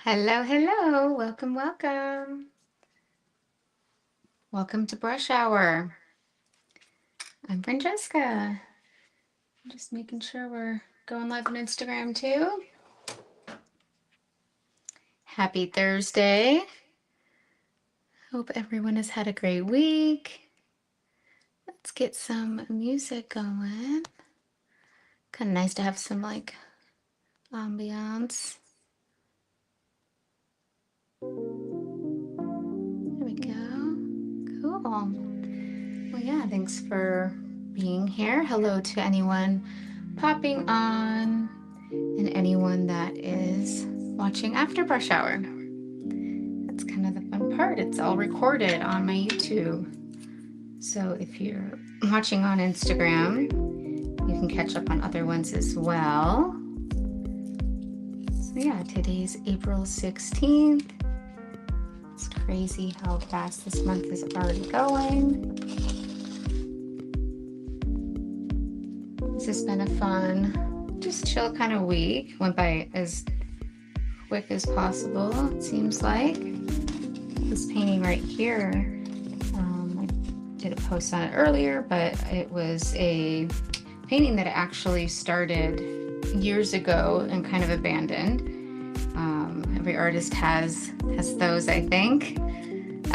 Hello, hello. Welcome, welcome. Welcome to Brush Hour. I'm Francesca. I'm just making sure we're going live on Instagram too. Happy Thursday. Hope everyone has had a great week. Let's get some music going. Kind of nice to have some like ambiance. There we go. Cool. Well, yeah, thanks for being here. Hello to anyone popping on and anyone that is watching after Brush Hour. That's kind of the fun part. It's all recorded on my YouTube. So if you're watching on Instagram, you can catch up on other ones as well. So yeah, today's April 16th. It's crazy how fast this month is already going. This has been a fun, just chill kind of week. Went by as quick as possible, it seems like. This painting right here, I did a post on it earlier, but it was a painting that I actually started years ago and kind of abandoned. Every artist has those, I think.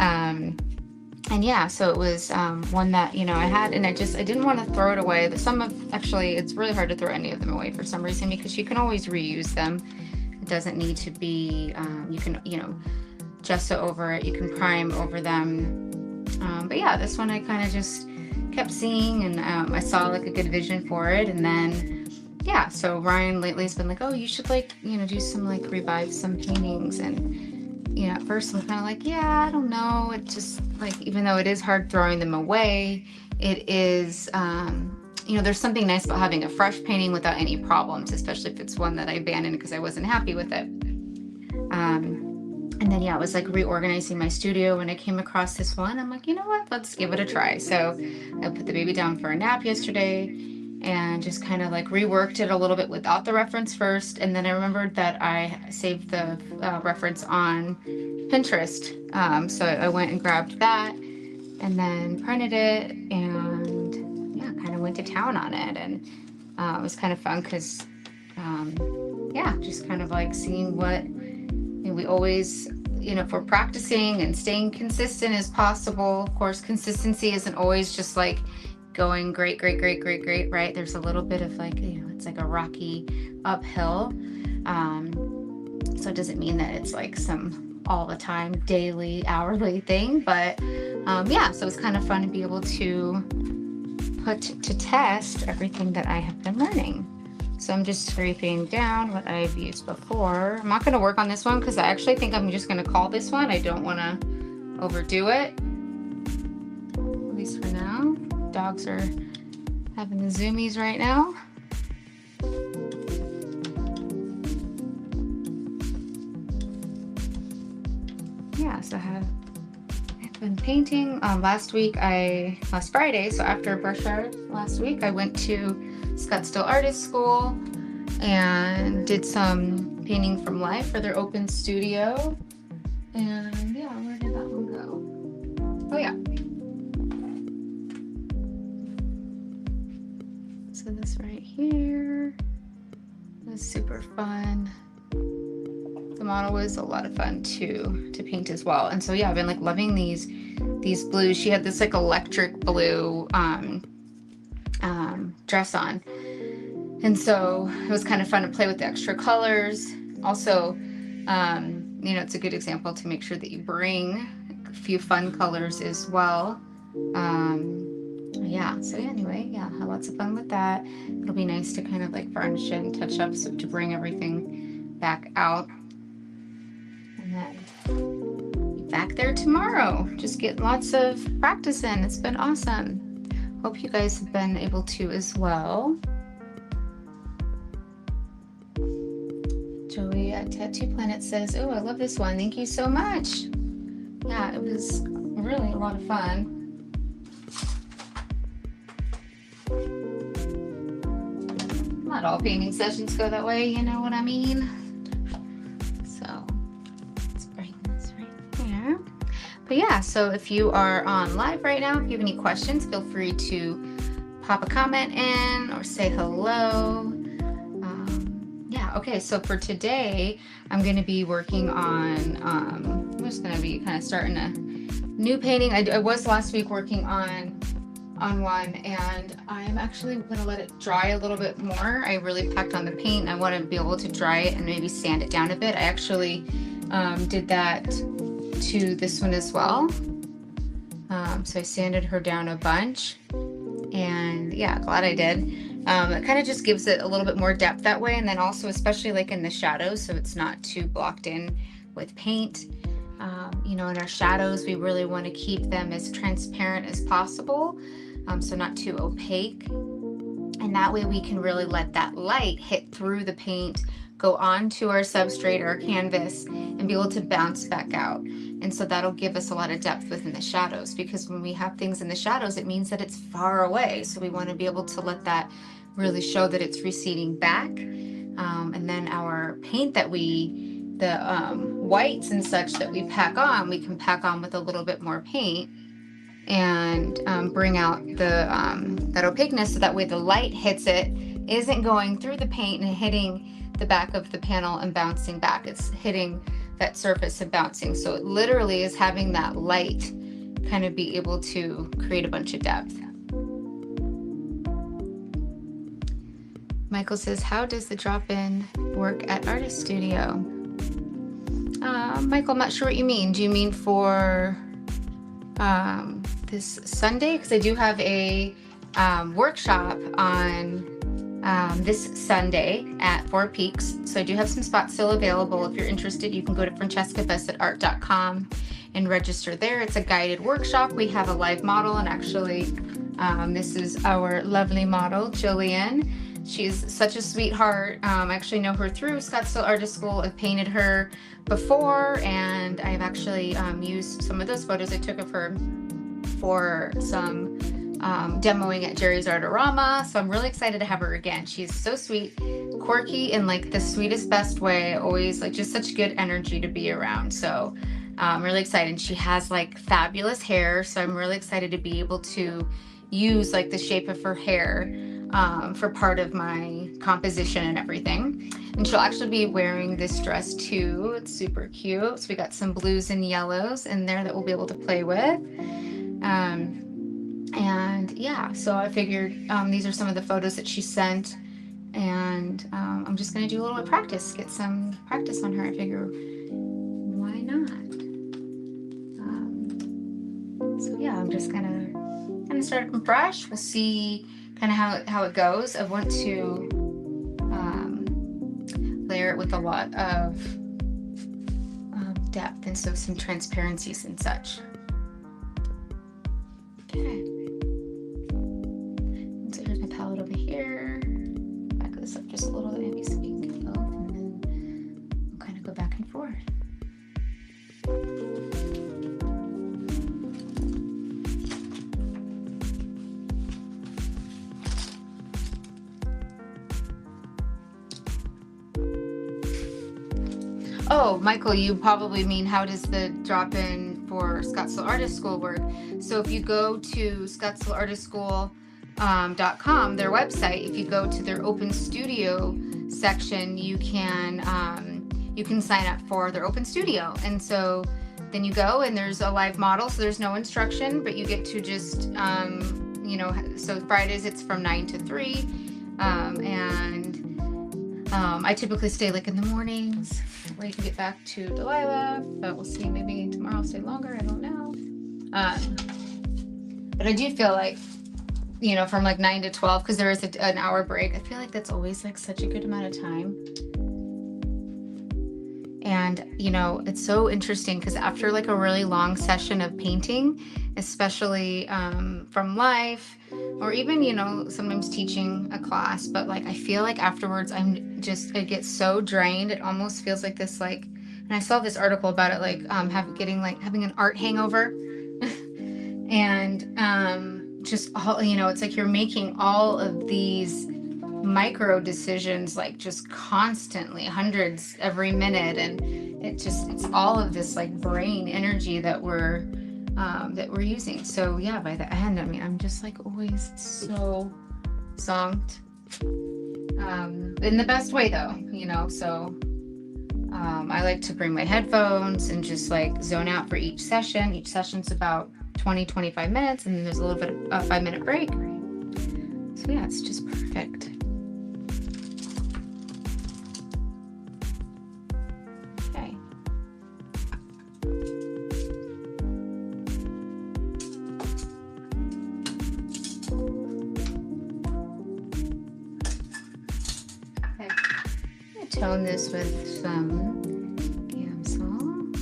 And yeah, so it was one that, I had, and I didn't want to throw it away. Actually, it's really hard to throw any of them away for some reason, because you can always reuse them. It doesn't need to be, you can, gesso over it, you can prime over them. But yeah, this one I kind of just kept seeing, and I saw like a good vision for it. And then, yeah, so Ryan lately has been like, oh, you should do some revive some paintings. And at first I'm kind of like, yeah, I don't know. It just even though it is hard throwing them away, it is, there's something nice about having a fresh painting without any problems, especially if it's one that I abandoned because I wasn't happy with it. And then, yeah, I was reorganizing my studio when I came across this one. I'm like, you know what, let's give it a try. So I put the baby down for a nap yesterday and just kind of reworked it a little bit without the reference first. And then I remembered that I saved the reference on Pinterest. So I went and grabbed that and then printed it and yeah, kind of went to town on it. And it was kind of fun because, yeah, just kind of seeing what we always, if we're practicing and staying consistent as possible. Of course, consistency isn't always just going great, right? There's a little bit of it's like a rocky uphill. So it doesn't mean that it's some all the time, daily, hourly thing. But yeah, so it's kind of fun to be able to put to test everything that I have been learning. So I'm just scraping down what I've used before. I'm not going to work on this one because I actually think I'm just going to call this one. I don't want to overdo it, at least for now. Dogs are having the zoomies right now. Yeah, so I've been painting. Last Friday, so after Brush Hour last week, I went to Scottsdale Artist School and did some painting from life for their open studio. And yeah, where did that one go? Oh yeah. So this right here was super fun. The model was a lot of fun too to paint as well. And so yeah, I've been loving these blues. She had this electric blue dress on, and so it was kind of fun to play with the extra colors. Also, it's a good example to make sure that you bring a few fun colors as well. Yeah, so anyway, yeah, had lots of fun with that. It'll be nice to kind of varnish it and touch up, so to bring everything back out. And then be back there tomorrow. Just get lots of practice in. It's been awesome. Hope you guys have been able to as well. Joey at Tattoo Planet says, oh, I love this one. Thank you so much. Yeah, it was really a lot of fun. Not all painting sessions go that way, you know what I mean? So But yeah, so if you are on live right now, if you have any questions, feel free to pop a comment in or say hello. Yeah, okay, so for today, I'm going to be working on, I'm just going to be kind of starting a new painting. I was last week working on one, and I'm actually going to let it dry a little bit more. I really packed on the paint. I want to be able to dry it and maybe sand it down a bit. I actually did that to this one as well. So I sanded her down a bunch, and yeah, glad I did. It kind of just gives it a little bit more depth that way, and then also especially like in the shadows, so it's not too blocked in with paint. You know, in our shadows, we really want to keep them as transparent as possible, so not too opaque. And that way we can really let that light hit through the paint, go onto our substrate or our canvas, and be able to bounce back out. And so that'll give us a lot of depth within the shadows, because when we have things in the shadows, it means that it's far away. So we want to be able to let that really show that it's receding back. And then our paint that the whites and such that we pack on, we can pack on with a little bit more paint and bring out that opaqueness, so that way the light hits it, isn't going through the paint and hitting the back of the panel and bouncing back. It's hitting that surface and bouncing. So it literally is having that light kind of be able to create a bunch of depth. Michael says, how does the drop-in work at Artist Studio? Michael, I'm not sure what you mean. Do you mean for this Sunday? Because I do have a workshop on this Sunday at Four Peaks. So I do have some spots still available. If you're interested, you can go to francescabessettart.com and register there. It's a guided workshop. We have a live model, and actually this is our lovely model, Jillian. She's such a sweetheart. I actually know her through Scottsdale Artist School. I've painted her before, and I've actually used some of those photos I took of her for some demoing at Jerry's Artorama. So I'm really excited to have her again. She's so sweet, quirky in like the sweetest, best way. Always like just such good energy to be around. So I'm really excited. She has like fabulous hair. So I'm really excited to be able to use like the shape of her hair for part of my composition and everything. And she'll actually be wearing this dress too. It's super cute. So we got some blues and yellows in there that we'll be able to play with. And yeah, so I figured these are some of the photos that she sent, and I'm just gonna do a little bit of practice, get some practice on her. I figure, why not? So yeah, I'm just gonna kind of start from fresh. We'll see kind of how it goes. I want to layer it with a lot of depth, and so some transparencies and such. Okay. So here's my palette over here. Back this up just a little, maybe so we can get both, and then we'll kind of go back and forth. Oh, Michael, you probably mean how does the drop-in for Scottsdale Artist School work? So if you go to scottsdaleartistSchool.com, their website, if you go to their Open Studio section, you can sign up for their Open Studio. And so then you go, and there's a live model, so there's no instruction, but you get to just, you know, so Fridays it's from 9 to 3, I typically stay like in the mornings, where you can get back to Delilah, but we'll see, maybe tomorrow I'll stay longer, I don't know. But I do feel like, you know, from like 9 to 12, because there is an hour break, I feel like that's always like such a good amount of time. And, you know, it's so interesting because after like a really long session of painting, especially from life, or even, you know, sometimes teaching a class, but like I feel like afterwards I get so drained. It almost feels like this, like, and I saw this article about it, like having an art hangover. And just all, you know, it's like you're making all of these micro decisions, like just constantly, hundreds every minute, and it's all of this like brain energy that we're that we're using. So yeah, by the end, I mean, I'm just like always so zonked, in the best way though, you know. So I like to bring my headphones and just like zone out for each session. Each session's about 20-25 minutes, and then there's a little bit of a 5-minute break. So yeah, it's just perfect. Okay. Okay. I'm gonna tone this with some Gamsol.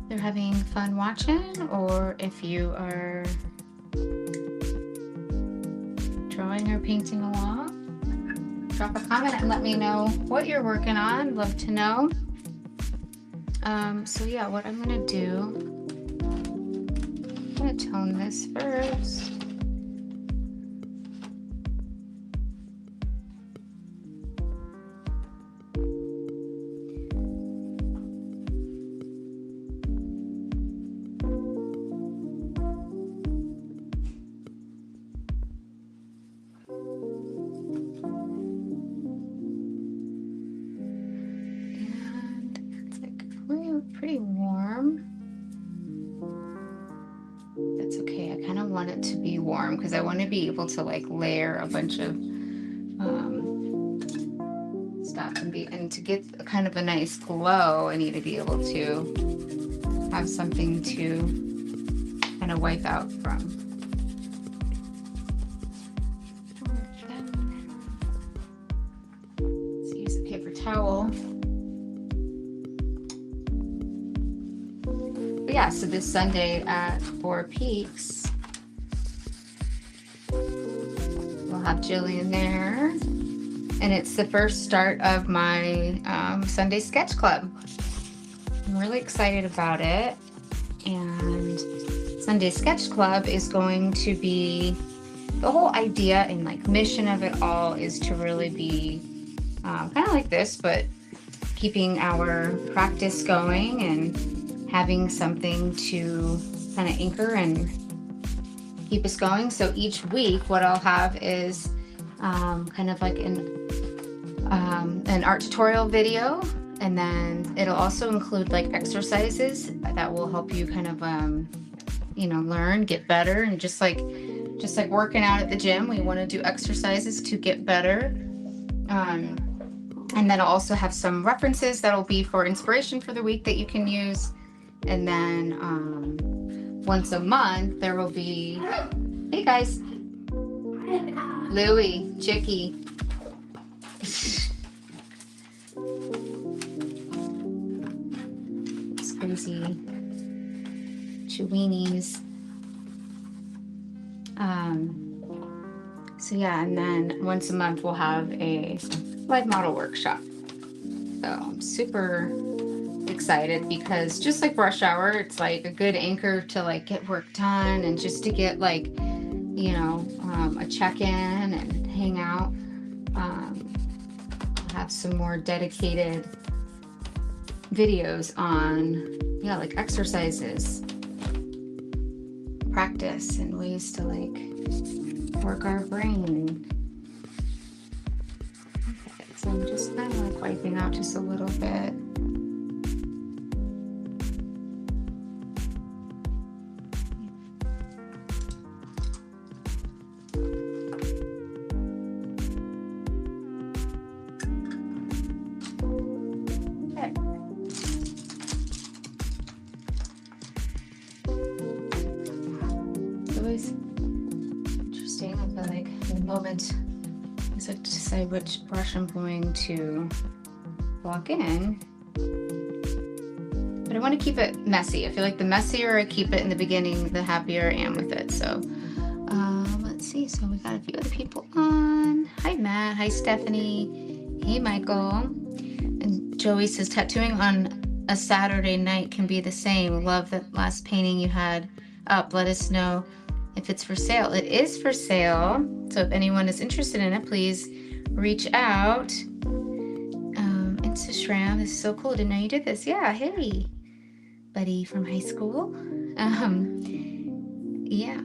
They're having fun watching, or if you are drawing or painting along, drop a comment and let me know what you're working on. Love to know. So yeah, what I'm gonna do, I'm gonna tone this first. Pretty warm. That's okay. I kind of want it to be warm because I want to be able to like layer a bunch of stuff and to get kind of a nice glow, I need to be able to have something to kind of wipe out from. Let's use a paper towel. Yeah, so this Sunday at Four Peaks, we'll have Jillian there, and it's the first start of my Sunday Sketch Club. I'm really excited about it, and Sunday Sketch Club is going to be, the whole idea and like mission of it all is to really be kind of like this, but keeping our practice going and having something to kind of anchor and keep us going. So each week, what I'll have is kind of like an art tutorial video, and then it'll also include like exercises that will help you kind of learn, get better, and just like working out at the gym, we want to do exercises to get better. And then I'll also have some references that'll be for inspiration for the week that you can use. And then once a month, there will be, hey guys, Louie, Chicky. It's crazy. Cheweenies. So yeah, and then once a month, we'll have a live model workshop. So I'm super excited because just like rush hour, it's like a good anchor to like get work done and just to get like a check-in and hang out. Have some more dedicated videos on like exercises, practice, and ways to like work our brain. Okay, so I'm just kind of like wiping out just a little bit. Interesting. I feel like in the moment as I decide which brush I'm going to block in, but I want to keep it messy. I feel like the messier I keep it in the beginning, the happier I am with it. So let's see. So we got a few other people on. Hi Matt. Hi Stephanie. Hey Michael. And Joey says tattooing on a Saturday night can be the same. Love that last painting you had up. Let us know if it's for sale. It is for sale. So if anyone is interested in it, please reach out. Instagram, this is so cool. Didn't know you did this. Yeah, hey. buddy from high school. Um, yeah.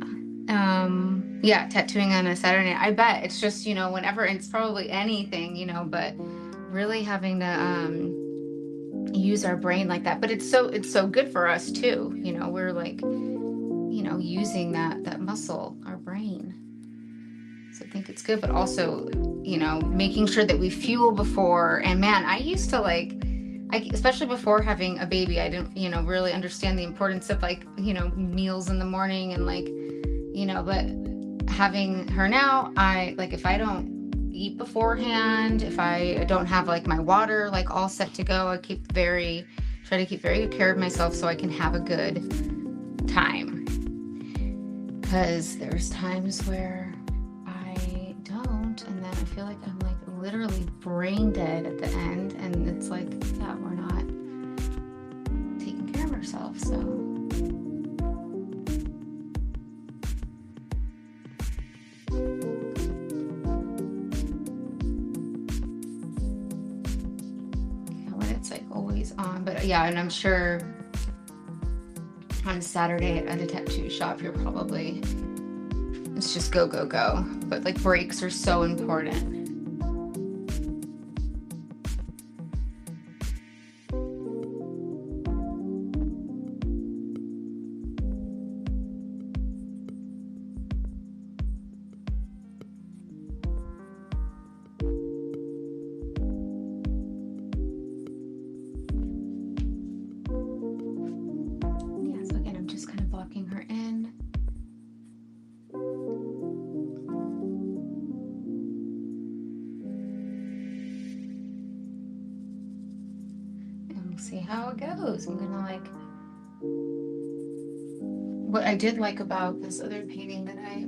Yeah, tattooing on a Saturday night. I bet it's just, whenever it's probably anything, but really having to use our brain like that. But it's so good for us too. We're like, using that muscle, our brain. So I think it's good, but also, making sure that we fuel before. And man, I used to especially before having a baby, I didn't, really understand the importance of meals in the morning and but having her now, if I don't eat beforehand, if I don't have my water all set to go, try to keep very good care of myself so I can have a good time. Because there's times where I don't, and then I feel like I'm literally brain dead at the end, and it's yeah, we're not taking care of ourselves. So when it's always on. But yeah, and I'm sure on Saturday at a tattoo shop, it's just go, go, go. But breaks are so important. Her in. And we'll see how it goes. I'm gonna what I did like about this other painting that I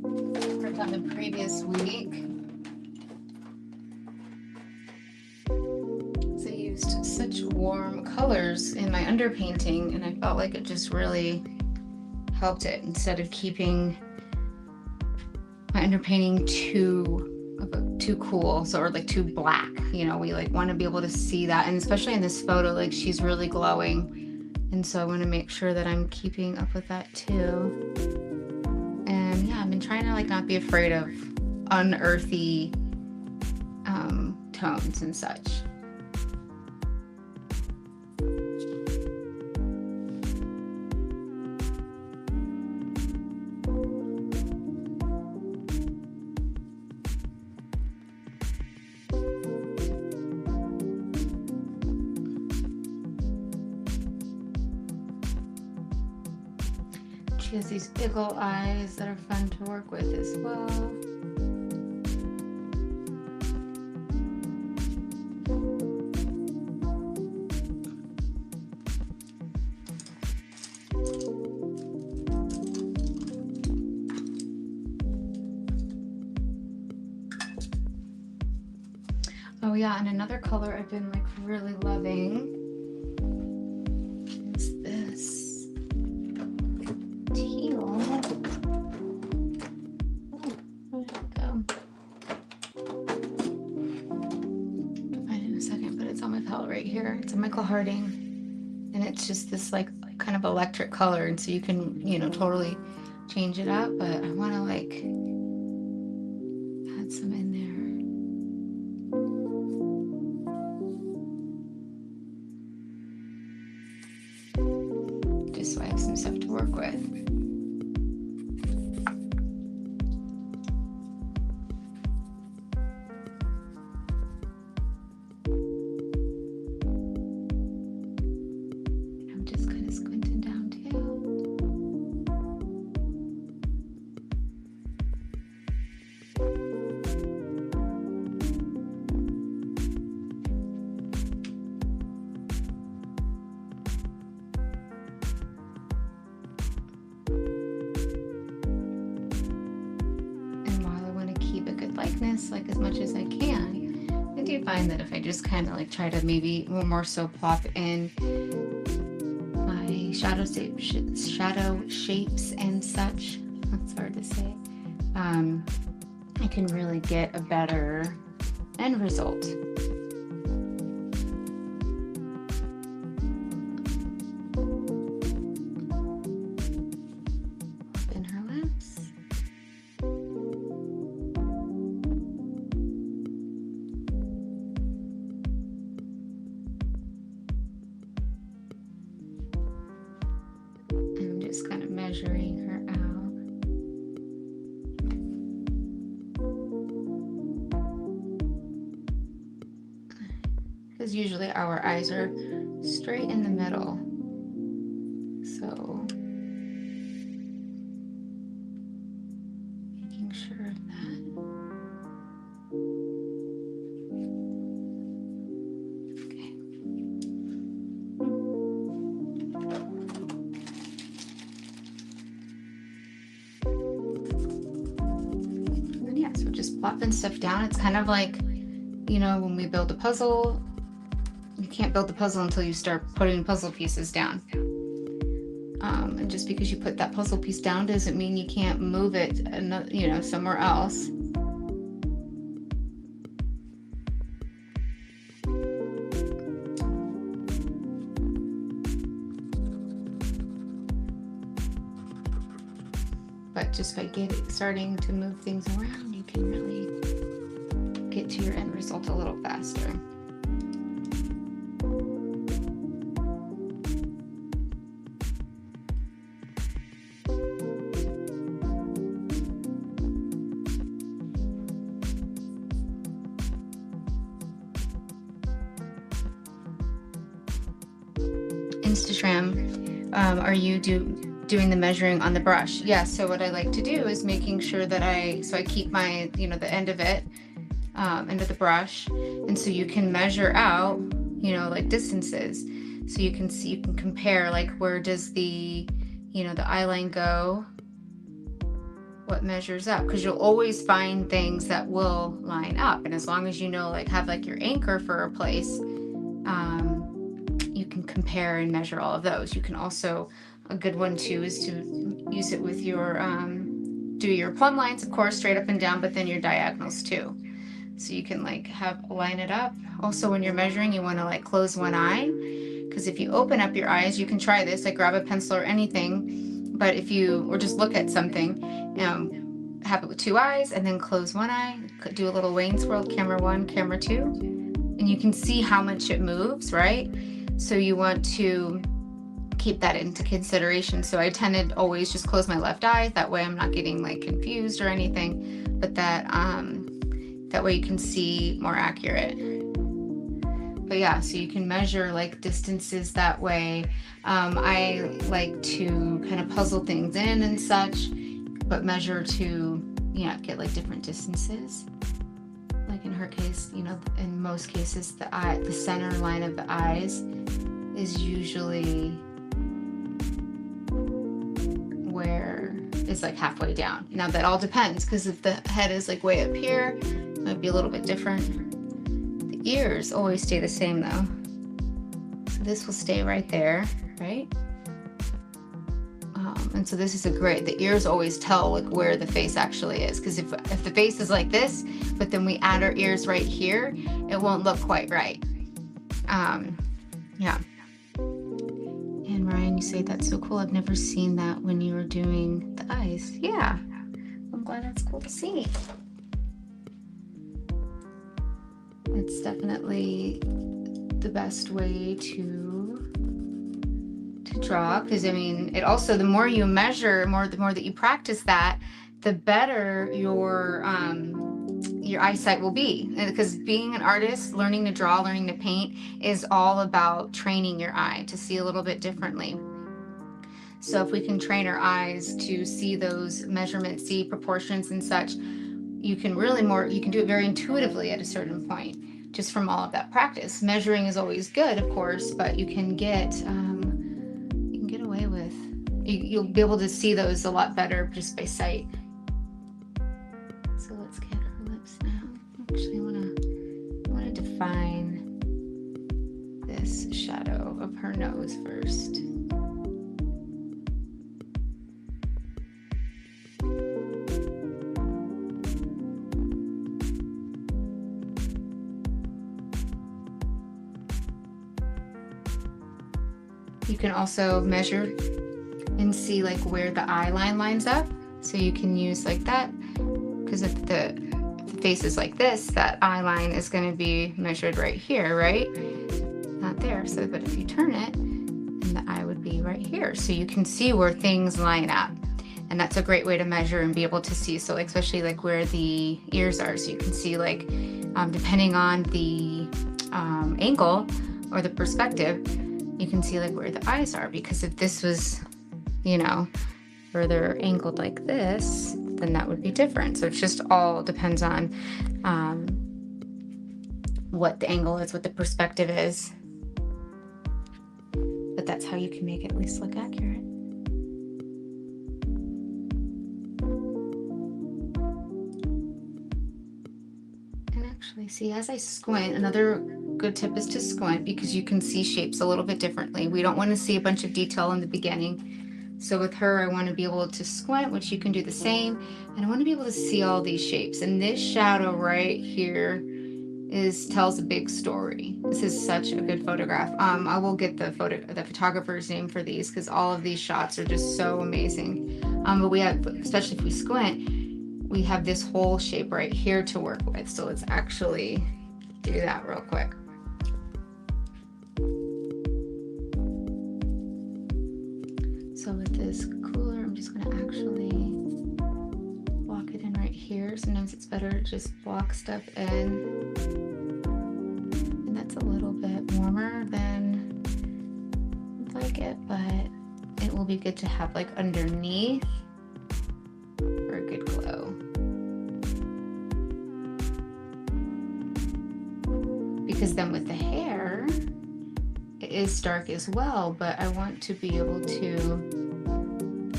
worked on the previous week is I used such warm colors in my underpainting, and I felt like it just really helped it instead of keeping my underpainting too cool, or too black. We want to be able to see that, and especially in this photo, she's really glowing, and so I want to make sure that I'm keeping up with that too. And yeah, I've been trying to not be afraid of unearthly tones and such. She has these eagle eyes that are fun to work with as well. Oh yeah, and another color I've been really loving is this teal. Oh, where did it go? I'll find it in a second, but it's on my palette right here. It's a Michael Harding, and it's just this kind of electric color, and so you can totally change it up. But I want to add some in there. So I have some stuff to work with. I'm just kind of squinting down too. Likeness as much as I can. I do find that if I just kind of try to maybe more so plop in my shadow shapes and such, that's hard to say, I can really get a better end result. because usually our eyes are straight in the middle. So making sure of that. Okay. And then, yeah, so just plopping stuff down. It's kind of like, you know, when we build a puzzle, you can't build the puzzle until you start putting puzzle pieces down. And just because you put that puzzle piece down doesn't mean you can't move it, you know, somewhere else. But just by starting to move things around, you can really get to your end result a little faster. Instagram, are you doing the measuring on the brush? Yeah, so what I like to do is making sure that I keep my, you know, the end of it, end of the brush, and so you can measure out, you know, like distances. So you can see, you can compare, like, where does the, you know, the eye line go, what measures up, because you'll always find things that will line up, and as long as you know, like, have like your anchor for a place, you can compare and measure all of those. You can also, a good one too is to use it with your do your plumb lines, of course, straight up and down, but then your diagonals too. So you can like line it up. Also, when you're measuring, you want to like close one eye, because if you open up your eyes, you can try this, like grab a pencil or anything, but if you, or just look at something, have it with two eyes and then close one eye, do a little Wayne's World, camera 1, camera 2, and you can see how much it moves, right? So you want to keep that into consideration. So I tend to always just close my left eye. That way I'm not getting like confused or anything, but that way you can see more accurate. But yeah, so you can measure like distances that way. I like to kind of puzzle things in and such, but measure to, yeah, get like different distances. Like in her case, you know, in most cases, the center line of the eyes is usually where it's like halfway down. Now that all depends, because if the head is like way up here, it might be a little bit different. The ears always stay the same though. So this will stay right there, right? And so this is the ears always tell like where the face actually is, because if the face is like this, but then we add our ears right here, it won't look quite right. Yeah. And Ryan, you say that's so cool. I've never seen that when you were doing the eyes. Yeah, I'm glad that's cool to see. It's definitely the best way to draw, because I mean, it also, the more you measure, the more that you practice that, the better your eyesight will be. Because being an artist, learning to draw, learning to paint is all about training your eye to see a little bit differently. So if we can train our eyes to see those measurements, see proportions and such, you can do it very intuitively at a certain point, just from all of that practice. Measuring is always good, of course, but you can get away with, you'll be able to see those a lot better just by sight. So let's get her lips now. Actually, I want to define this shadow of her nose first. You can also measure and see like where the eye line lines up. So you can use like that, because if the face is like this, that eye line is going to be measured right here, right? Not there. So, but if you turn it, and the eye would be right here. So you can see where things line up. And that's a great way to measure and be able to see. So like, especially like where the ears are. So you can see like, depending on the angle or the perspective, you can see like where the eyes are, because if this was, you know, further angled like this, then that would be different. So it just all depends on what the angle is, what the perspective is. But that's how you can make it at least look accurate. And actually, see, as I squint, another good tip is to squint, because you can see shapes a little bit differently. We don't want to see a bunch of detail in the beginning. So with her, I want to be able to squint, which you can do the same. And I want to be able to see all these shapes. And this shadow right here tells a big story. This is such a good photograph. I will get the photographer's name for these, because all of these shots are just so amazing. But we have, especially if we squint, we have this whole shape right here to work with. So let's actually do that real quick. So with this cooler, I'm just going to actually block it in right here. Sometimes it's better to just block stuff in. And that's a little bit warmer than I'd like it, but it will be good to have like underneath for a good glow. Because then with the hair, it is dark as well, but I want to be able to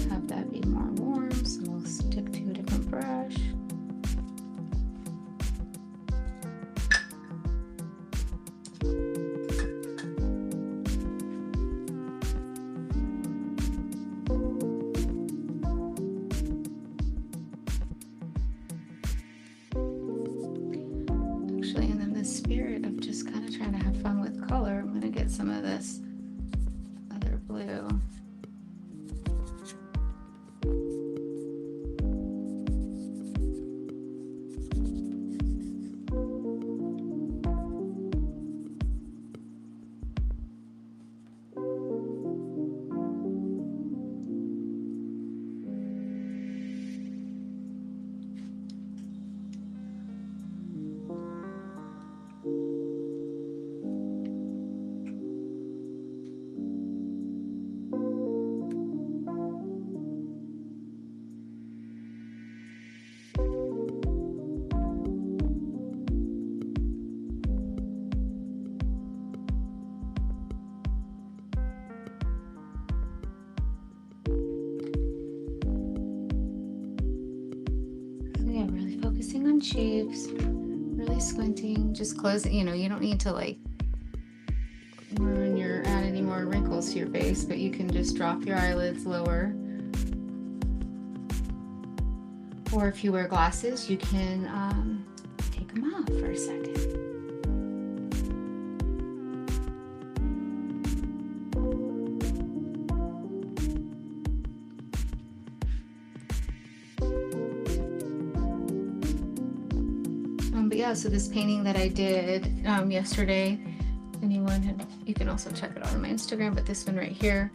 have that be more warm, so we'll stick to a different brush. Actually, and then the spirit of just kind of trying to have fun with color, I'm going to get some of this other blue. Focusing on shapes, really squinting, just closing, you know, you don't need to like add any more wrinkles to your face, but you can just drop your eyelids lower. Or if you wear glasses, you can take them off for a second. But yeah, so this painting that I did yesterday, you can also check it out on my Instagram, but this one right here,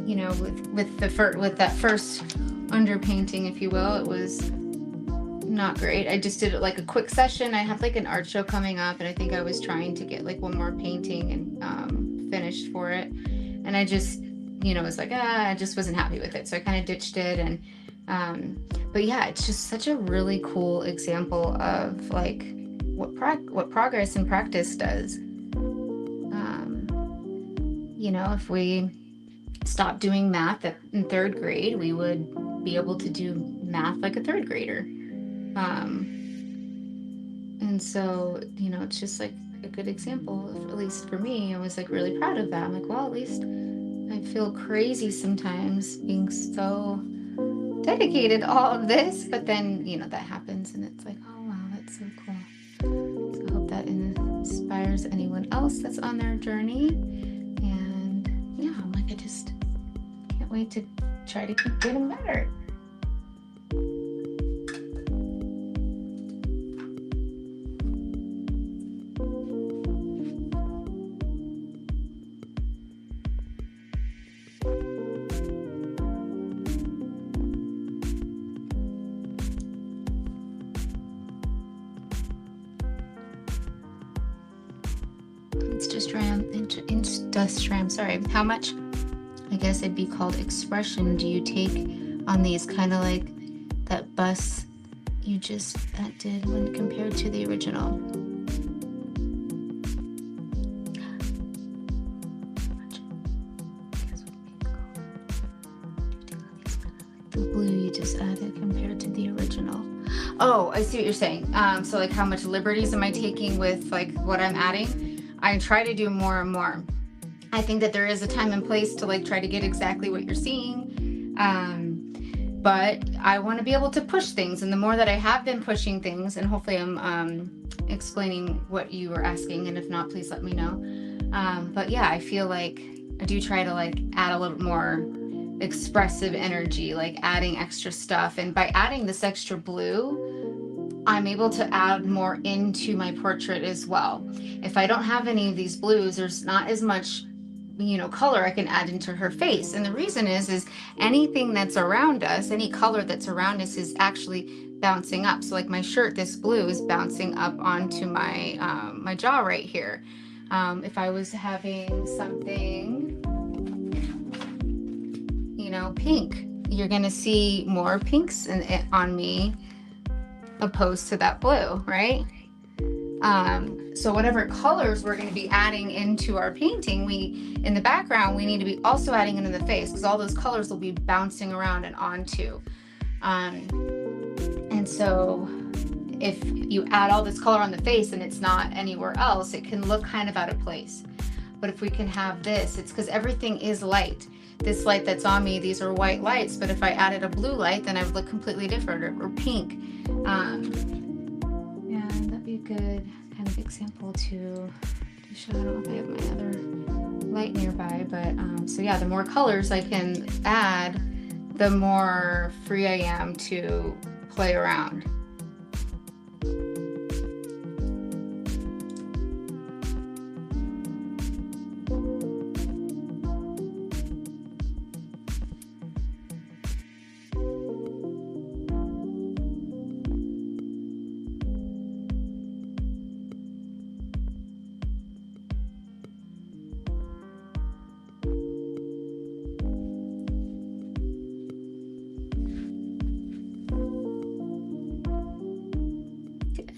you know, with that first underpainting, if you will, it was not great. I just did it like a quick session. I have like an art show coming up, and I think I was trying to get like one more painting and finished for it, and I just, you know, was like, I just wasn't happy with it, so I kind of ditched it. And but yeah, it's just such a really cool example of like what progress and practice does. You know, if we stopped doing math in third grade, we would be able to do math like a third grader. And so, you know, it's just like a good example of, at least for me, I was like really proud of that. I'm like, well, at least I feel crazy sometimes being so dedicated to all of this, but then, you know, that happens and it's like, oh wow, that's so cool. So I hope that inspires anyone else that's on their journey. And yeah, I'm like, I just can't wait to try to keep getting better. Instagram, sorry. How much, I guess it'd be called, expression do you take on these, kind of like that bus you just that did when compared to the original? The blue you just added compared to the original. Oh, I see what you're saying. So like how much liberties am I taking with like what I'm adding? I try to do more and more. I think that there is a time and place to like try to get exactly what you're seeing. But I want to be able to push things. And the more that I have been pushing things, and hopefully I'm explaining what you were asking, and if not, please let me know. But yeah, I feel like I do try to like add a little more expressive energy, like adding extra stuff. And by adding this extra blue, I'm able to add more into my portrait as well. If I don't have any of these blues, there's not as much, you know, color I can add into her face. And the reason is anything that's around us, any color that's around us is actually bouncing up. So like my shirt, this blue is bouncing up onto my my jaw right here. If I was having something, you know, pink, you're gonna see more pinks on me opposed to that blue, right? So whatever colors we're going to be adding into our painting, in the background, we need to be also adding into the face, because all those colors will be bouncing around and onto. And so if you add all this color on the face and it's not anywhere else, it can look kind of out of place. But if we can have this, it's because everything is light. This light that's on me, these are white lights, but if I added a blue light, then I would look completely different, or pink. Yeah, that'd be a good kind of example to show. I don't know if I have my other light nearby, but so yeah, the more colors I can add, the more free I am to play around.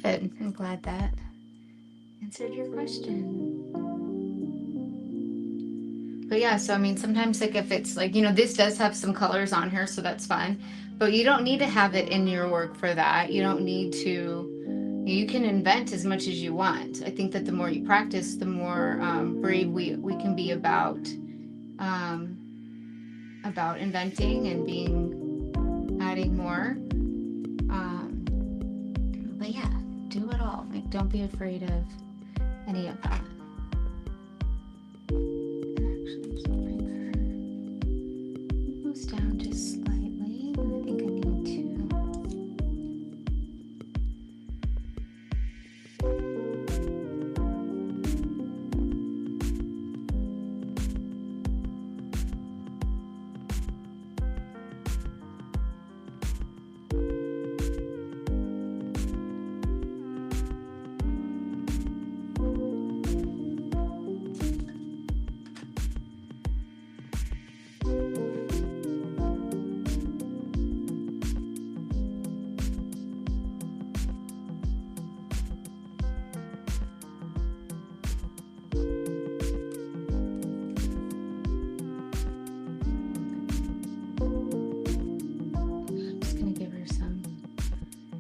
Good. I'm glad that answered your question. But yeah, so I mean, sometimes like if it's like, you know, this does have some colors on here, so that's fine. But you don't need to have it in your work for that. You don't need to, you can invent as much as you want. I think that the more you practice, the more brave we can be about inventing and adding more. But yeah, do it all. Like, don't be afraid of any of that. And actually, just bring her nose down just slightly. And I think I need to.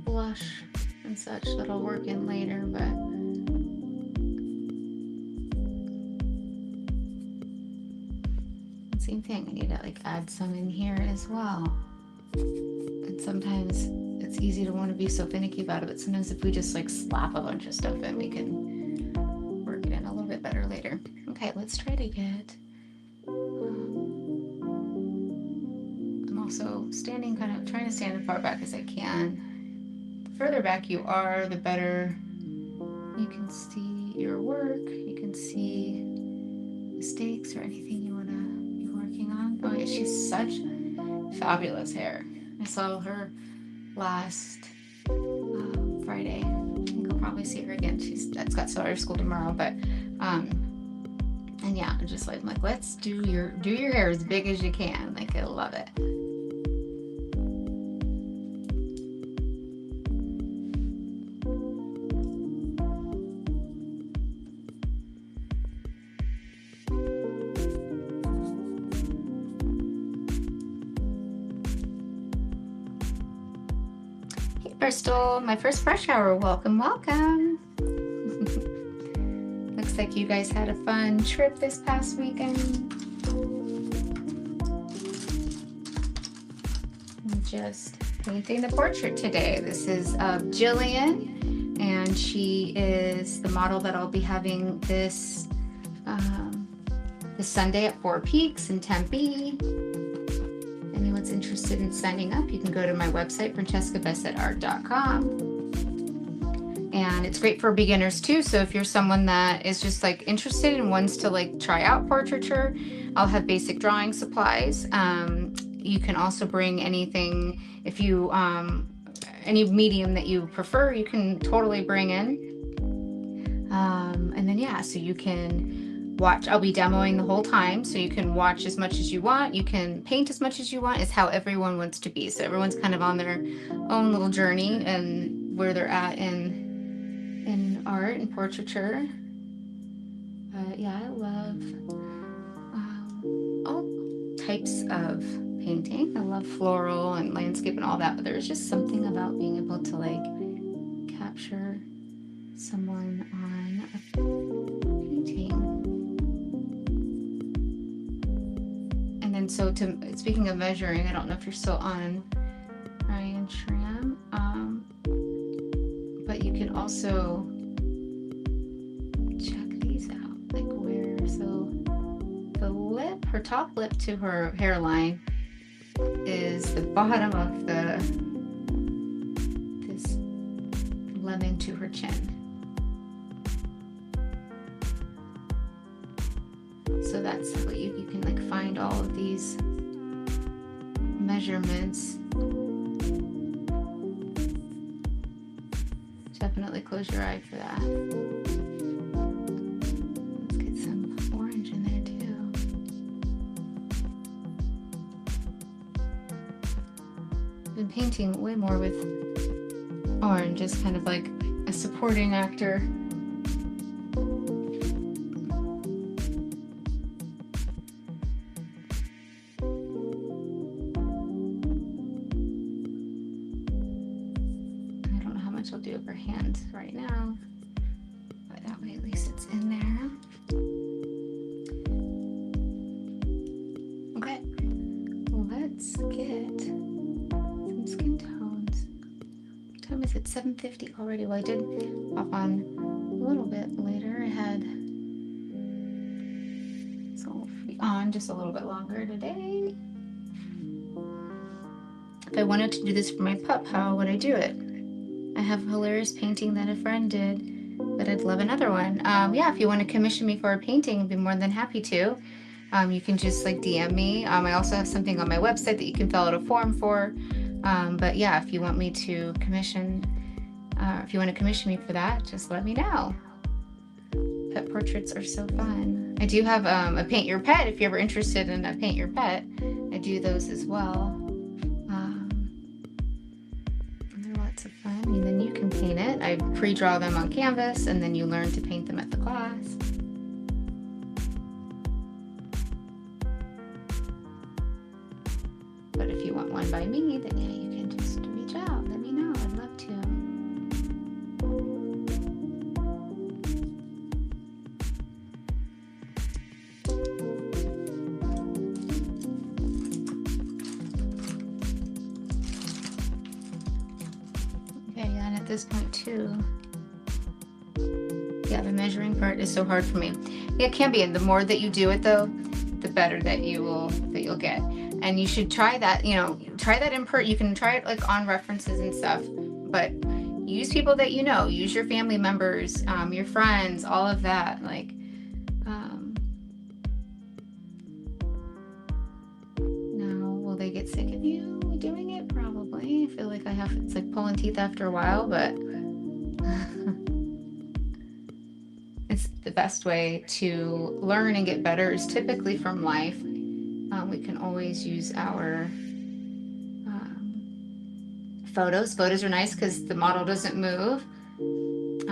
Blush and such that'll work in later, but same thing, I need to like add some in here as well. And sometimes it's easy to want to be so finicky about it, but sometimes if we just like slap a bunch of stuff in, we can work it in a little bit better later. Okay, let's try to get I'm also standing, kind of trying to stand as far back as I can. The further back you are, the better you can see your work. You can see mistakes or anything you want to be working on. Oh yeah, she's such fabulous hair. I saw her last Friday. I think I'll probably see her again. That's got starter school tomorrow, but And yeah, I'm just like let's do your hair as big as you can. Like, I love it. Hey, Bristol, my first fresh hour. Welcome, welcome. Looks like you guys had a fun trip this past weekend. I'm just painting the portrait today. This is of Jillian, and she is the model that I'll be having this Sunday at Four Peaks in Tempe. Anyone's interested in signing up, you can go to my website, francescabessettart.com. And it's great for beginners too. So if you're someone that is just like interested and wants to like try out portraiture, I'll have basic drawing supplies. You can also bring anything, if you any medium that you prefer, you can totally bring in. And then yeah, so you can watch. I'll be demoing the whole time, so you can watch as much as you want. You can paint as much as you want. It's how everyone wants to be. So everyone's kind of on their own little journey and where they're at in art and portraiture. But yeah, I love all types of painting. I love floral and landscape and all that, but there's just something about being able to like capture someone on a painting. And then so speaking of measuring, I don't know if you're still on Ryan Schramm, but you can also check these out, like where, so the lip, her top lip to her hairline is the bottom of this lemon to her chin. So that's what you can like find all of these measurements. Definitely close your eye for that. Let's get some orange in there too. I've been painting way more with orange, just kind of like a supporting actor. I'll do of her hand right now, but that way at least it's in there. Okay, let's get some skin tones. What time is it? 7:50 already. Well, I did hop on a little bit later. I had, so I'll be on just a little bit longer today. If I wanted to do this for my pup, how would I do it? I have a hilarious painting that a friend did, but I'd love another one. Yeah, if you want to commission me for a painting, I'd be more than happy to. You can just like DM me. I also have something on my website that you can fill out a form for. But yeah, if you want me to commission, if you want to commission me for that, just let me know. Pet portraits are so fun. I do have a Paint Your Pet. If you're ever interested in a Paint Your Pet, I do those as well. Lots of fun, and then you can paint it. I pre-draw them on canvas, and then you learn to paint them at the class. But if you want one by me, then yeah, you can just reach out. Let me know. I'd love to. This point too. Yeah, the measuring part is so hard for me. Yeah, it can be, and the more that you do it though, the better that you'll get. And you should try that, try that in you can try it like on references and stuff, but use people that you know, use your family members, your friends, all of that. Like now, will they get sick of you doing it? Probably. I feel like it's like pulling teeth after a while, but best way to learn and get better is typically from life. We can always use our photos. Photos are nice because the model doesn't move. You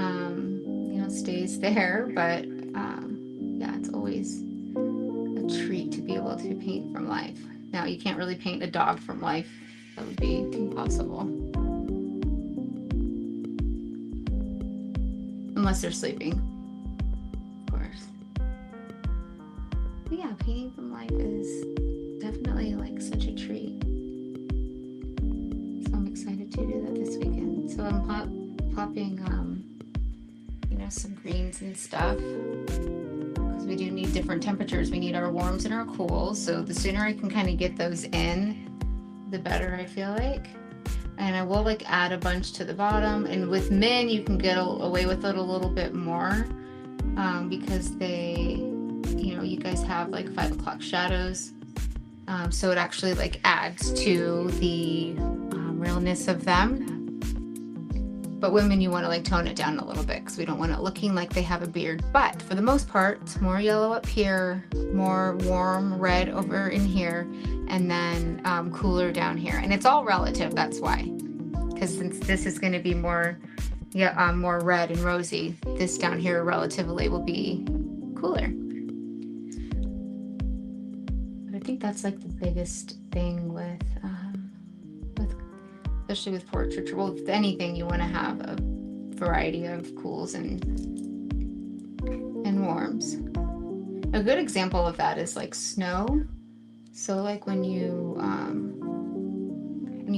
know, stays there, but yeah, it's always a treat to be able to paint from life. Now, you can't really paint a dog from life. That would be impossible. Unless they're sleeping, of course. But yeah, painting from life is definitely like such a treat. So I'm excited to do that this weekend. So I'm popping, you know, some greens and stuff. We do need different temperatures. We need our warms and our cools. So the sooner I can kind of get those in, the better, I feel like. And I will like add a bunch to the bottom. And with Min, you can get away with it a little bit more because they, you know, you guys have like 5 o'clock shadows. So it actually like adds to the realness of them. But women, you want to like tone it down a little bit because we don't want it looking like they have a beard. But for the most part, it's more yellow up here, more warm red over in here, and then cooler down here. And it's all relative, that's why. Because since this is going to be more, more red and rosy, this down here relatively will be cooler. But I think that's like the biggest thing with especially with portraiture. Well, with anything, you want to have a variety of cools and warms. A good example of that is like snow. So like when you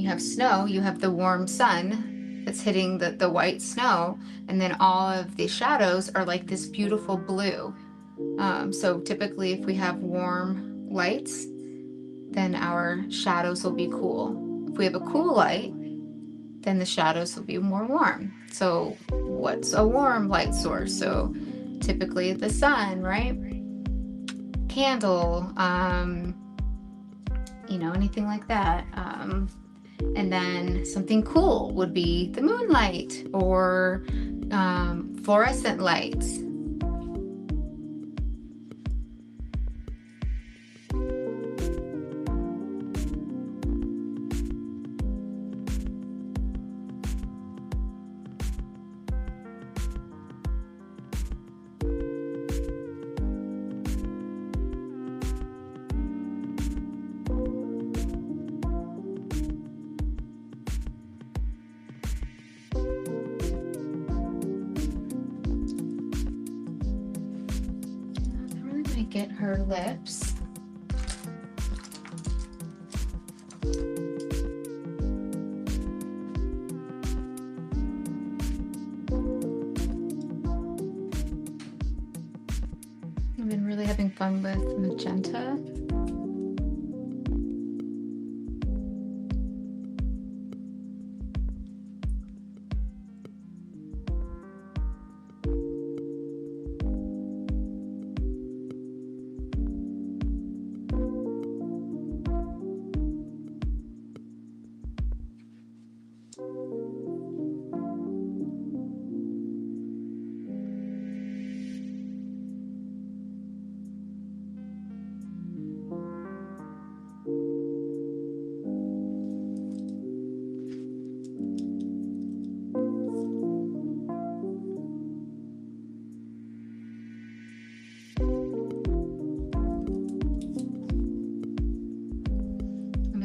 have snow, you have the warm sun that's hitting the white snow, and then all of the shadows are like this beautiful blue. So typically if we have warm lights, then our shadows will be cool. If we have a cool light, then the shadows will be more warm. So what's a warm light source? So typically the sun, right? Candle, you know, anything like that. And then something cool would be the moonlight or fluorescent lights. Get her lips. I've been really having fun with magenta.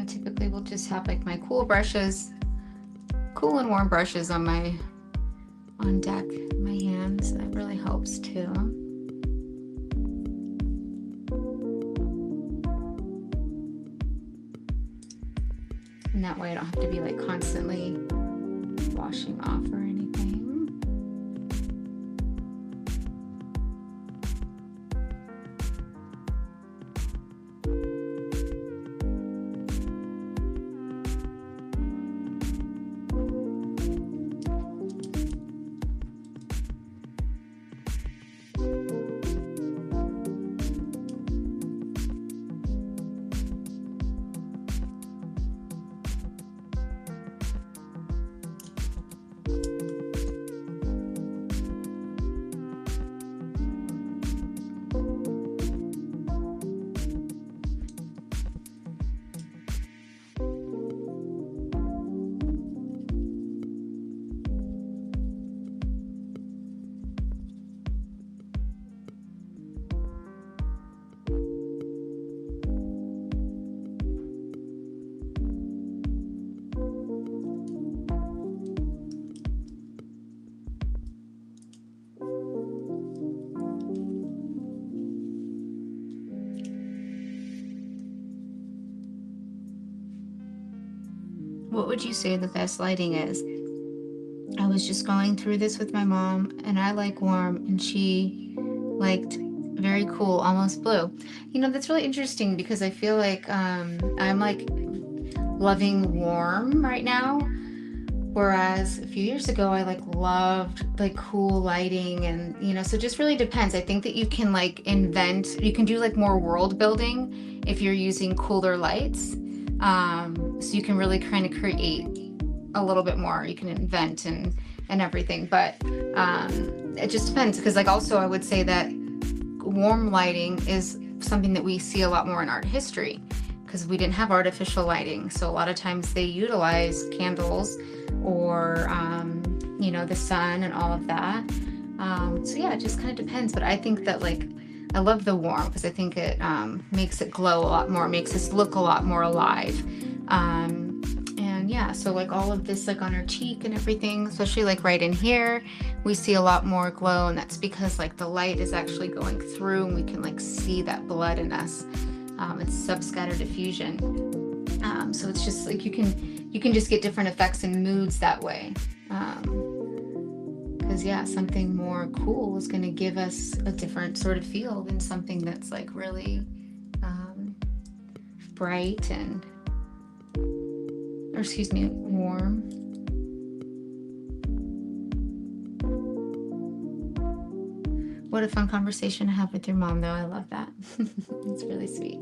Typically will just have like my cool brushes, cool and warm brushes on deck, my hands. That really helps too. And that way I don't have to be like constantly washing off or anything. What would you say the best lighting is? I was just going through this with my mom, and I like warm, and she liked very cool, almost blue. You know, that's really interesting because I feel like I'm like loving warm right now. Whereas a few years ago, I like loved like cool lighting and, you know, so it just really depends. I think that you can like you can do like more world building if you're using cooler lights. So you can really kind of create a little bit more. You can invent and everything, but it just depends because like also I would say that warm lighting is something that we see a lot more in art history because we didn't have artificial lighting. So a lot of times they utilize candles or, you know, the sun and all of that. So yeah, it just kind of depends. But I think that like, I love the warm because I think it makes it glow a lot more, makes us look a lot more alive. And yeah, so like all of this like on our cheek and everything, especially like right in here, we see a lot more glow, and that's because like the light is actually going through and we can like see that blood in us. It's subscatter diffusion. So it's just like you can just get different effects and moods that way. Because yeah, something more cool is going to give us a different sort of feel than something that's like really bright and, or excuse me, warm. What a fun conversation to have with your mom, though. I love that. It's really sweet.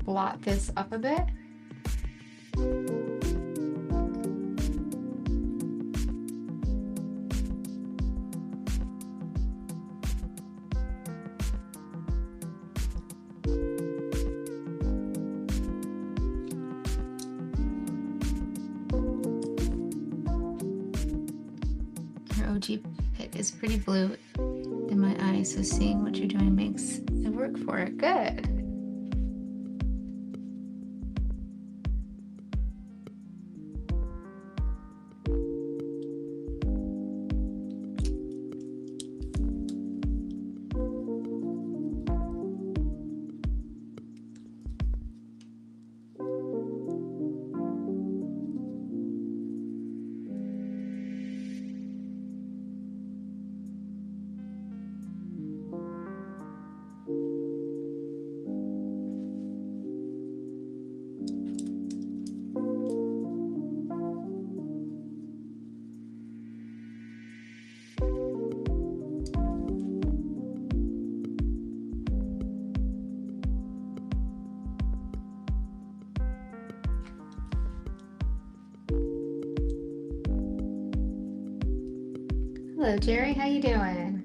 Blot this up a bit. Your OG pit is pretty blue in my eyes, so seeing what you're doing makes it work for it. Good. Hello, Jerry. How you doing?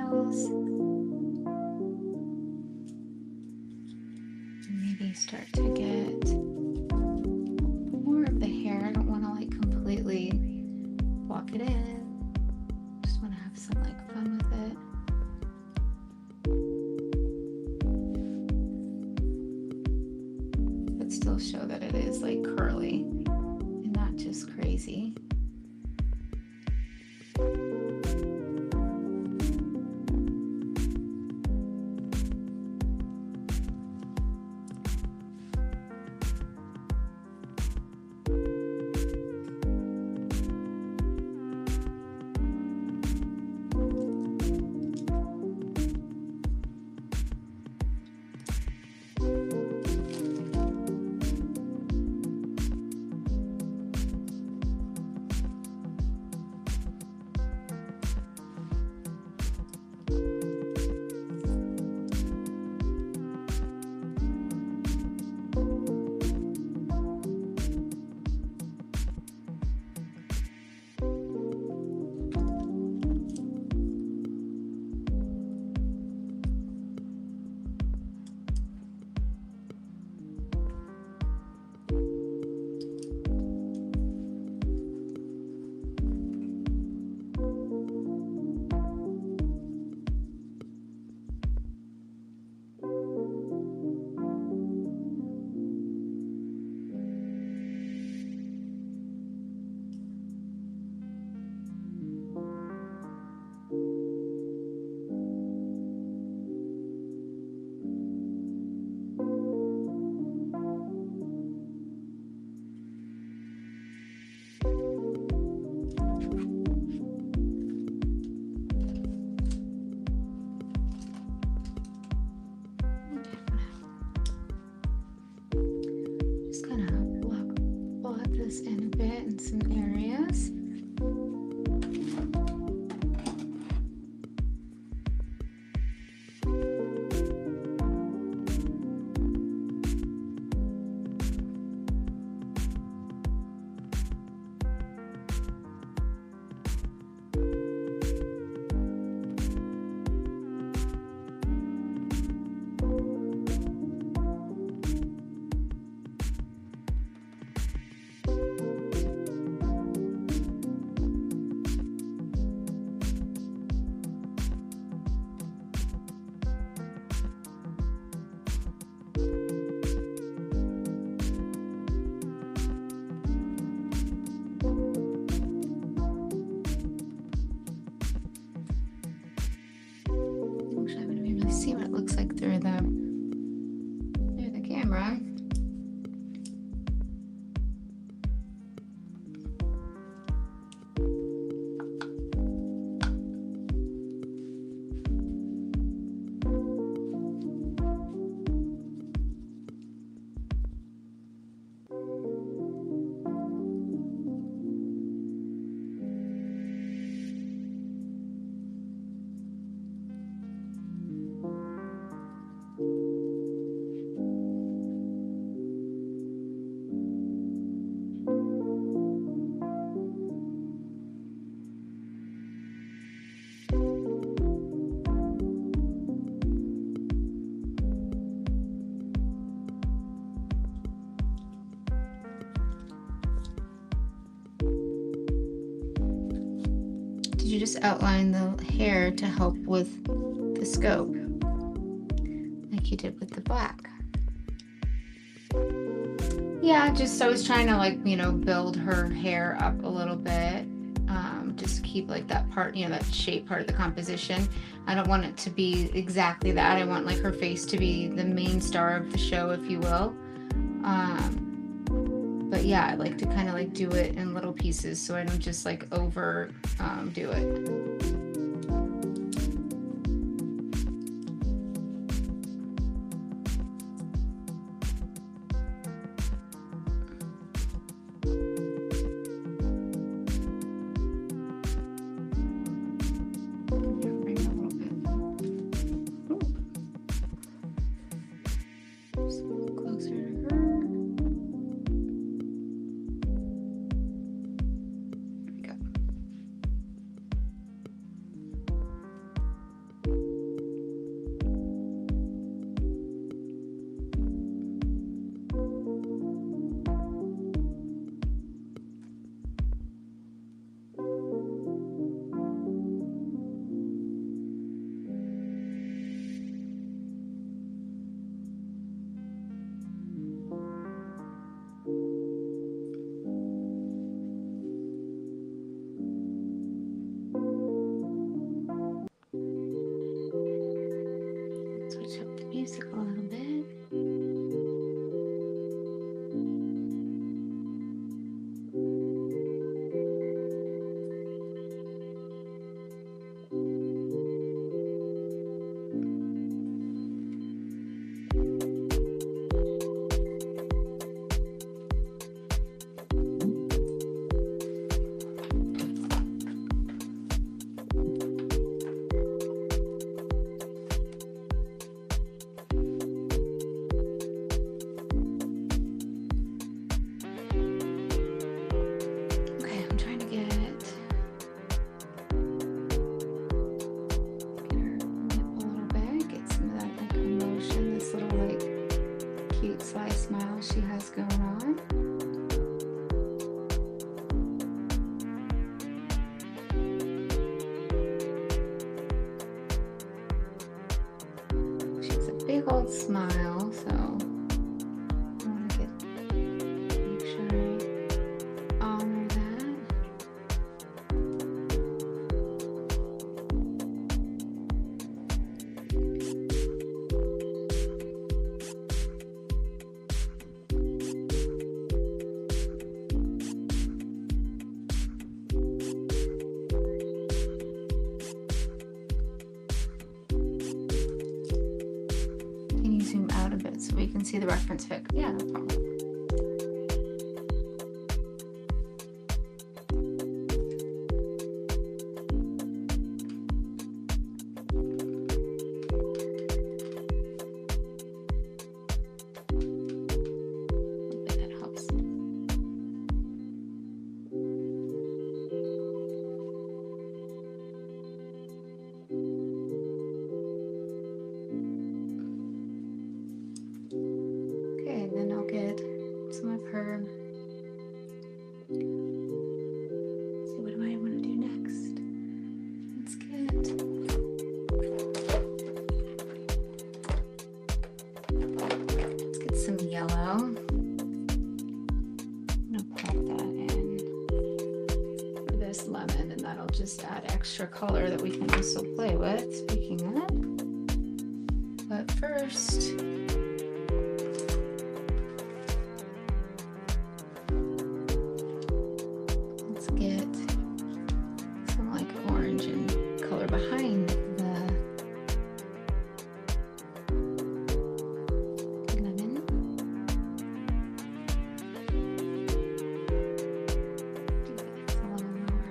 eyebrows. Maybe start to get more of the hair. I don't want to like completely block it in. Just want to have some like fun with it. But still show that it is like curly and not just crazy. In a bit in some areas. See what it looks like through the camera. You just outline the hair to help with the scope, like you did with the black. Yeah, just I was trying to like, you know, build her hair up a little bit. Just keep like that part, you know, that shape part of the composition. I don't want it to be exactly that. I want like her face to be the main star of the show, if you will. But yeah, I like to kind of like do it in little pieces so I don't just like over do it. music a little bit. Smile she has going on. She has a big old smile, so I want to make sure I honor that. Zoom out a bit so we can see the reference pic. Yeah, no problem. That helps. Then I'll get some of her. Let's see, what do I want to do next? Let's get some yellow. I'm gonna pop that in for this lemon, and that'll just add extra color that we can also play with. Speaking of, but first. Behind the lemon. It's a little more.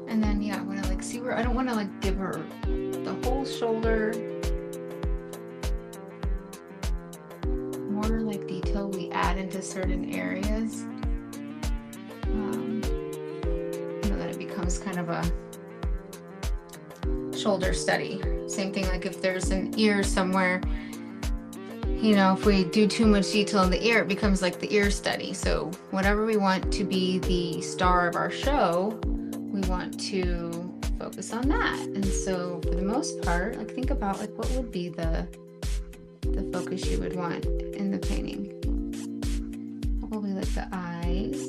And then, yeah, I want to like see where, I don't want to like give her the whole shoulder. More like detail we add into certain areas. You know, that it becomes kind of a shoulder study. Same thing like if there's an ear somewhere, you know, if we do too much detail in the ear, it becomes like the ear study. So whatever we want to be the star of our show, we want to focus on that. And so for the most part, like think about like what would be the focus you would want in the painting. Probably like the eyes.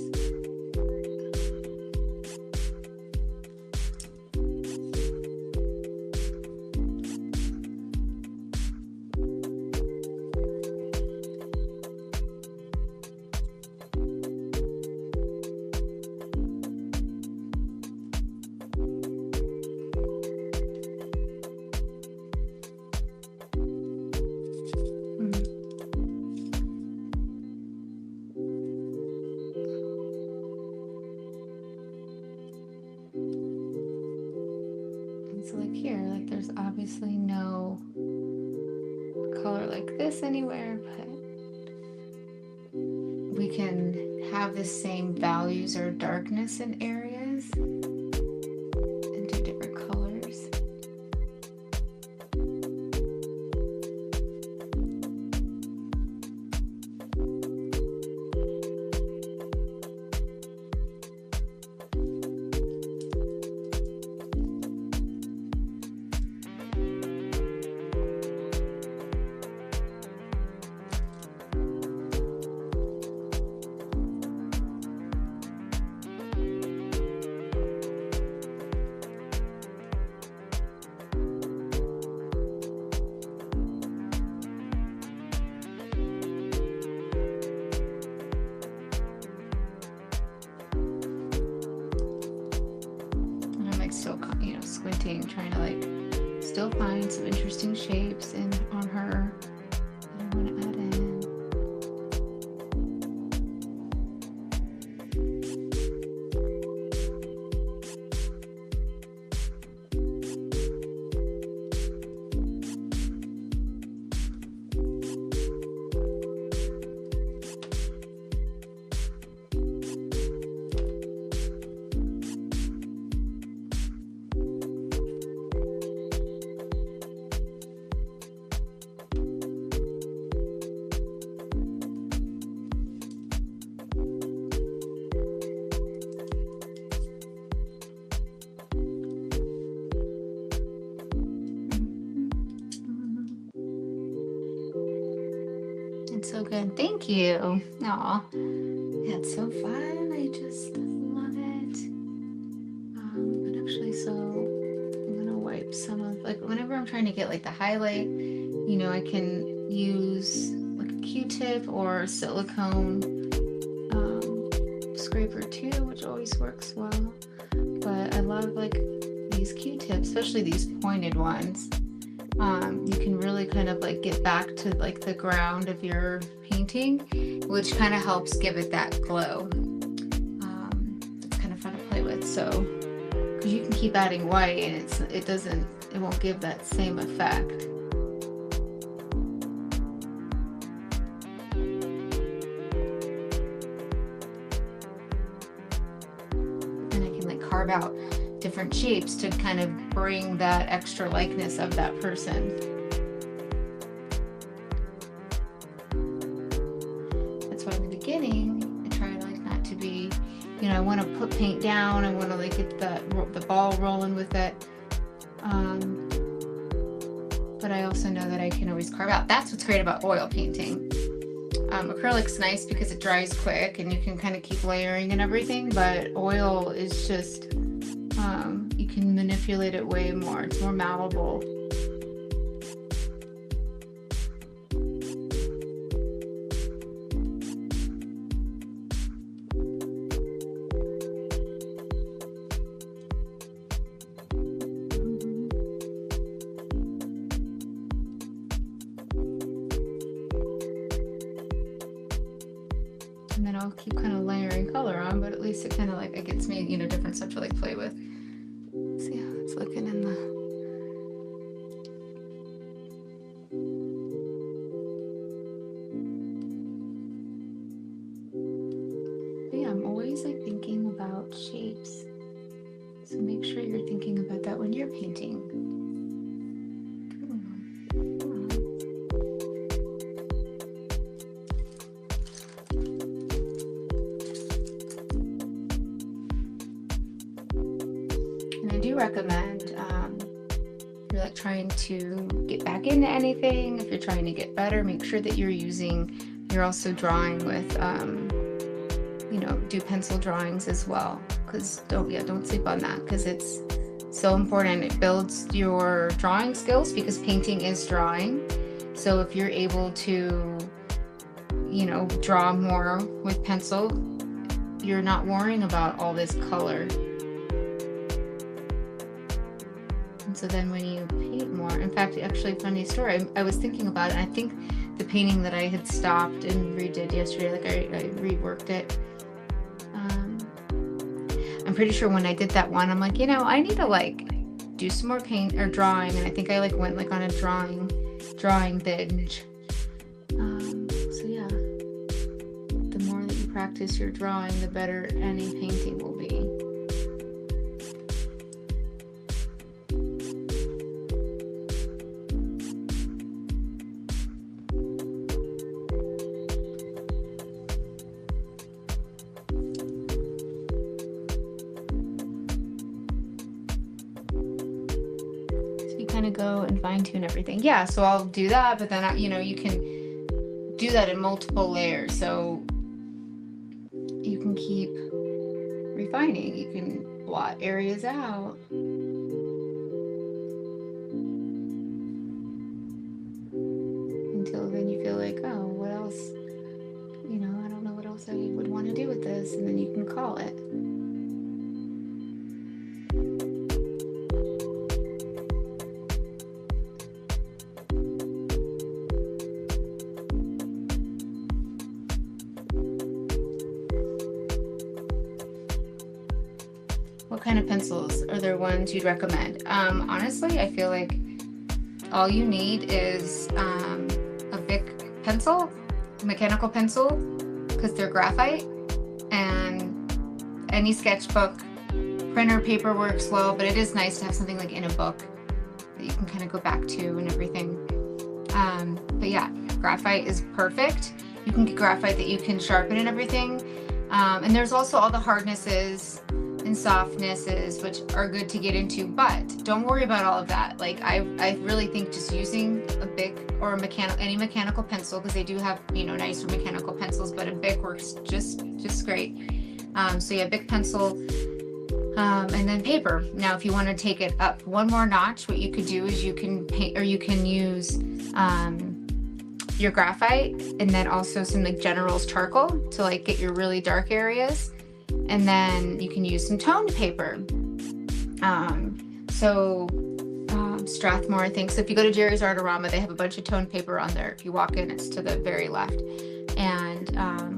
So like here, like there's obviously no color like this anywhere, but we can have the same values or darkness in areas and do different colors. Still, you know, squinting, trying to like still find some interesting shapes in on her that I want to add in. So good. Thank you. Aw. Yeah, it's so fun. I just love it. And actually, so I'm gonna wipe some of, like, whenever I'm trying to get like the highlight, you know, I can use like a Q-tip or a silicone scraper too, which always works well. But I love like these Q-tips, especially these pointed ones. You can really kind of like get back to like the ground of your painting, which kind of helps give it that glow. It's kind of fun to play with. So, because you can keep adding white and it won't give that same effect. And I can like carve out different shapes to kind of bring that extra likeness of that person. That's why in the beginning I try like not to be, you know, I want to put paint down, I want to like get the ball rolling with it, but I also know that I can always carve out. That's what's great about oil painting. Acrylic's nice because it dries quick and you can kind of keep layering and everything, but oil is just you can manipulate it way more. It's more malleable. And then I'll keep kind of layering color on, but at least it kind of like, it gets me, you know, different stuff to like play with. See how it's looking in the... But yeah, I'm always like thinking about shapes. So make sure you're thinking about that when you're painting. do recommend, if you're like trying to get back into anything, if you're trying to get better, make sure that you're also drawing with, do pencil drawings as well. Because don't sleep on that, because it's so important. It builds your drawing skills, because painting is drawing. So if you're able to, draw more with pencil, you're not worrying about all this color. And so then when you paint more, in fact, actually, funny story, I was thinking about it, and I think the painting that I had stopped and redid yesterday, like I reworked it. I'm pretty sure when I did that one, I'm like, I need to do some more paint or drawing, and I think I went on a drawing binge. So yeah, the more that you practice your drawing, the better any painting will be. Kind of go and fine-tune everything. Yeah, so I'll do that, but then you can do that in multiple layers, so you can keep refining. You can blot areas out. Until then you feel like, oh, what else? I don't know what else I would want to do with this, and then you can call it. What kind of pencils are there ones you'd recommend? Honestly, I feel like all you need is a Bic pencil, mechanical pencil, because they're graphite, and any sketchbook. Printer paper works well, but it is nice to have something like in a book that you can kind of go back to and everything. But yeah, graphite is perfect. You can get graphite that you can sharpen and everything. And there's also all the hardnesses and softnesses, which are good to get into, but don't worry about all of that. I really think just using a Bic or any mechanical pencil, because they do have nicer mechanical pencils, but a Bic works just great. So yeah, Bic pencil, and then paper. Now if you want to take it up one more notch, what you could do is you can paint, or you can use your graphite, and then also some General's charcoal to get your really dark areas. And then you can use some toned paper. Strathmore, I think. So if you go to Jerry's Artorama, they have a bunch of toned paper on there. If you walk in, it's to the very left. And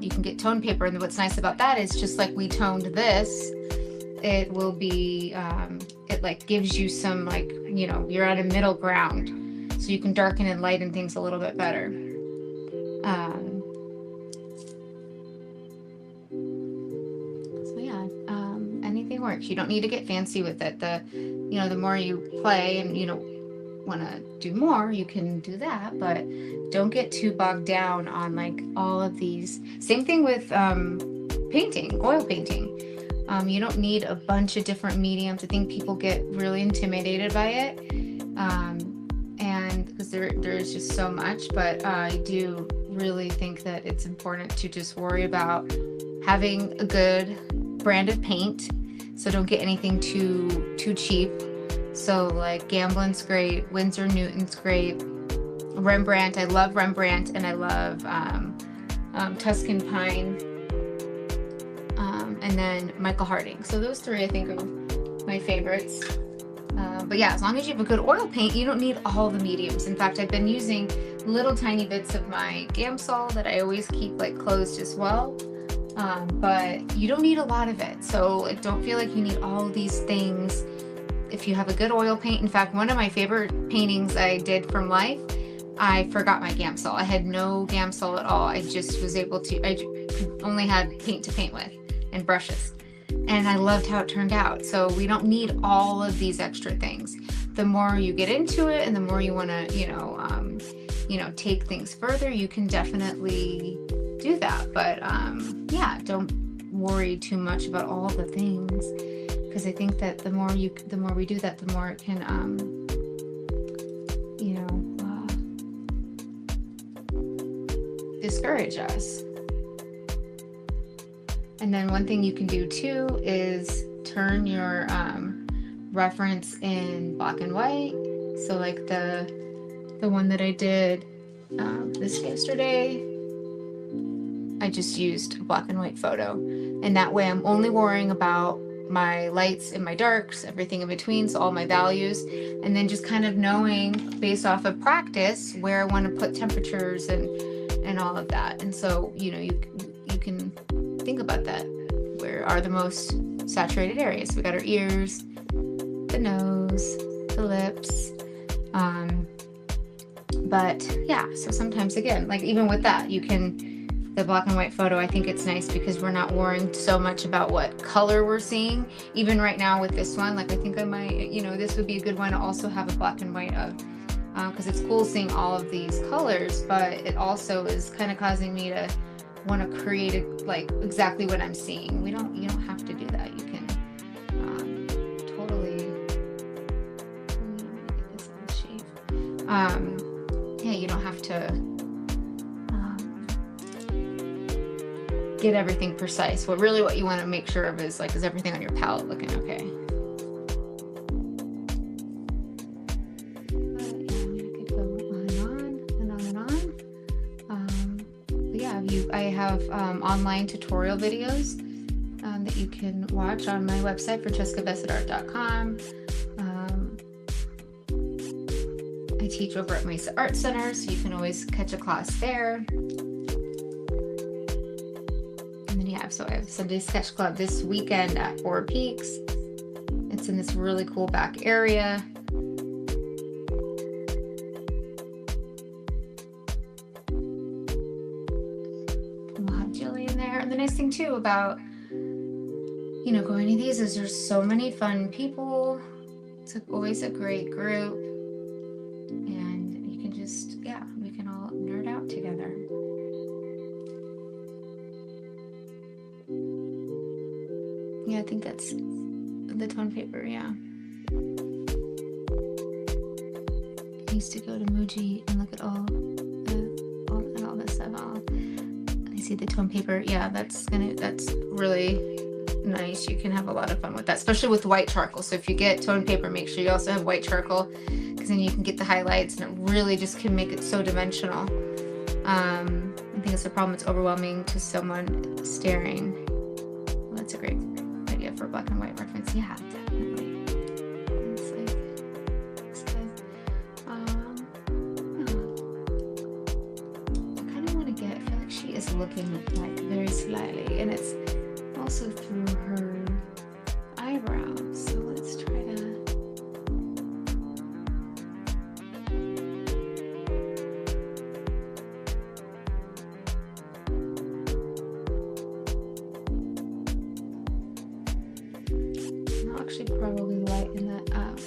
you can get toned paper. And what's nice about that is, just like we toned this, it will be, it gives you some you're at a middle ground. So you can darken and lighten things a little bit better. Anything works. You don't need to get fancy with it. The more you play and want to do more, you can do that, but don't get too bogged down on all of these. Same thing with painting, oil painting. You don't need a bunch of different mediums. I think people get really intimidated by it, and because there's just so much. But I do really think that it's important to just worry about having a good branded paint. So don't get anything too cheap. So Gamblin's great, Winsor Newton's great, Rembrandt. I love Rembrandt, and I love Tuscan Pine, and then Michael Harding. So those three I think are my favorites. But yeah, as long as you have a good oil paint, you don't need all the mediums. In fact, I've been using little tiny bits of my Gamsol that I always keep closed as well. But you don't need a lot of it. So don't feel like you need all these things if you have a good oil paint. In fact, one of my favorite paintings I did from life, I forgot my Gamsol. I had no Gamsol at all. I just was able to, I only had paint to paint with and brushes. And I loved how it turned out. So we don't need all of these extra things. The more you get into it and the more you want to, take things further, you can definitely do that. But yeah, don't worry too much about all the things, because I think that the more we do that, the more it can, you know, discourage us. And then one thing you can do too is turn your reference in black and white. So like the one that I did this yesterday, I just used a black and white photo, and that way I'm only worrying about my lights and my darks, everything in between, so all my values, and then just kind of knowing based off of practice where I want to put temperatures and all of that. And so, you know, you can think about that. Where are the most saturated areas? We got our ears, the nose, the lips. But yeah, so sometimes again, like even with that, you can, the black and white photo, I think it's nice because we're not worrying so much about what color we're seeing. Even right now with this one, like I think I might, you know, this would be a good one to also have a black and white of, because it's cool seeing all of these colors, but it also is kind of causing me to want to create it like exactly what I'm seeing. You don't have to do that. You can totally, let me get this out of shape. Yeah, you don't have to get everything precise. What you want to make sure of is like, is everything on your palette looking okay? I have online tutorial videos that you can watch on my website, francescabessetart.com. I teach over at Mesa Art Center, so you can always catch a class there. And then yeah, so I have Sunday Sketch Club this weekend at Four Peaks. It's in this really cool back area. And the nice thing too about, you know, going to these is there's so many fun people. It's always a great group, and you can just, yeah, we can all nerd out together. Yeah, I think that's the tone paper, yeah. I used to go to Muji and look at all this stuff. See the tone paper, yeah, that's really nice. You can have a lot of fun with that, especially with white charcoal. So if you get tone paper, make sure you also have white charcoal, because then you can get the highlights, and it really just can make it so dimensional. I think it's a problem, it's overwhelming to someone staring. Well, that's a great idea for a black and white reference. Yeah, definitely. It's like, looks good. She is looking like very slightly, and it's also through her eyebrows. So let's try to. I'll actually probably lighten that up.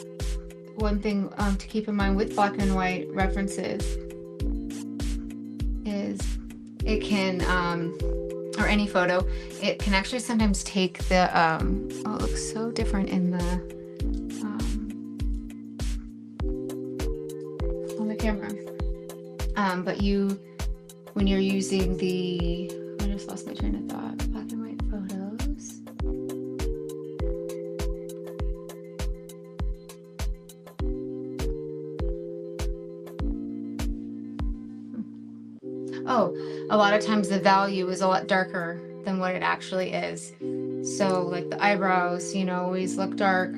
One thing to keep in mind with black and white references is it can, or any photo, it can actually sometimes take the, oh, it looks so different in the, on the camera. But when you're using the, I just lost my train of thought, black and white photos. Oh, a lot of times the value is a lot darker than what it actually is. So like the eyebrows, you know, always look darker.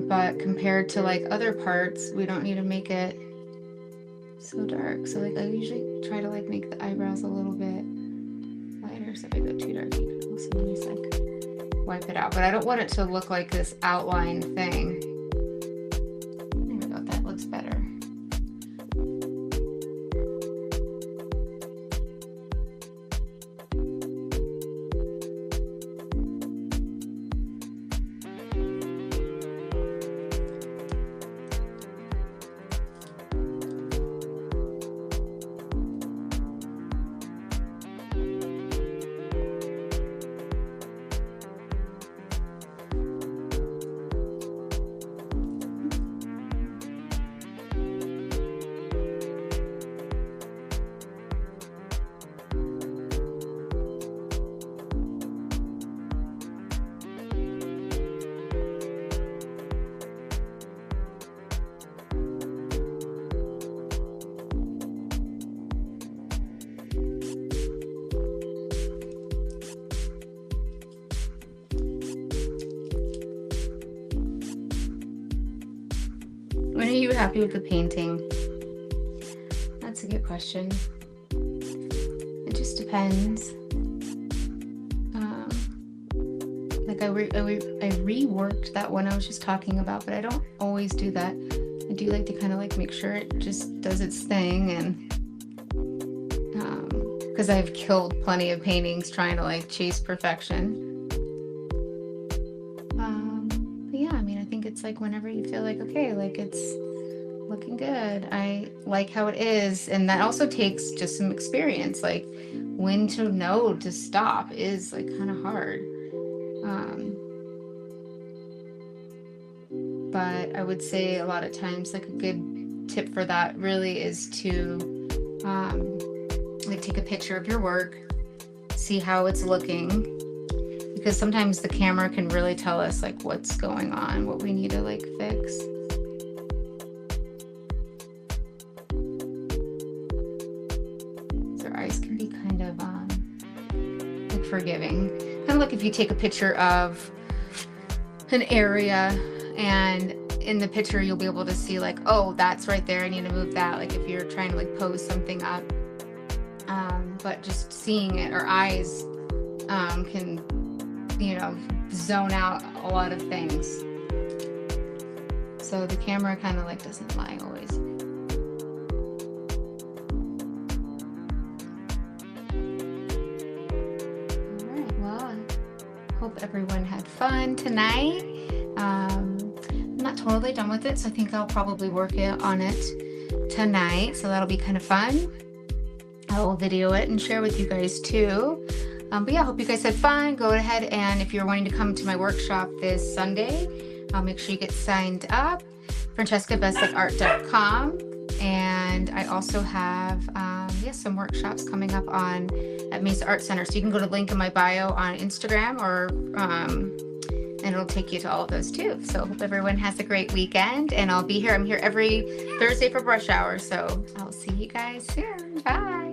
But compared to like other parts, we don't need to make it so dark. So like I usually try to like make the eyebrows a little bit lighter. So if I go too dark, you can also always like wipe it out. But I don't want it to look like this outline thing. There we go, that looks better. are you happy with the painting? That's a good question. It just depends. Like I reworked that one I was just talking about, but I don't always do that. I do like to kind of like make sure it just does its thing, and because I've killed plenty of paintings trying to like chase perfection. But yeah, I mean, I think it's like whenever you feel like, okay, like it's looking good, I like how it is, and that also takes just some experience. Like when to know to stop is like kind of hard. But I would say a lot of times like a good tip for that really is to like take a picture of your work, see how it's looking, because sometimes the camera can really tell us like what's going on, what we need to like fix. So our eyes can be kind of like forgiving. Kind of like if you take a picture of an area, and in the picture you'll be able to see like, oh, that's right there, I need to move that. Like if you're trying to like pose something up, but just seeing it, our eyes can, you know, zone out a lot of things. So the camera kind of like doesn't lie always. All right, well, I hope everyone had fun tonight. I'm not totally done with it, so I think I'll probably work on it tonight, so that'll be kind of fun. I will video it and share with you guys too. But yeah, I hope you guys had fun. Go ahead, and if you're wanting to come to my workshop this Sunday, make sure you get signed up. FrancescaBesicArt.com. And I also have some workshops coming up at Mesa Art Center. So you can go to the link in my bio on Instagram, or and it'll take you to all of those too. So hope everyone has a great weekend, and I'll be here. I'm here every Thursday for brush hour. So I'll see you guys soon. Bye.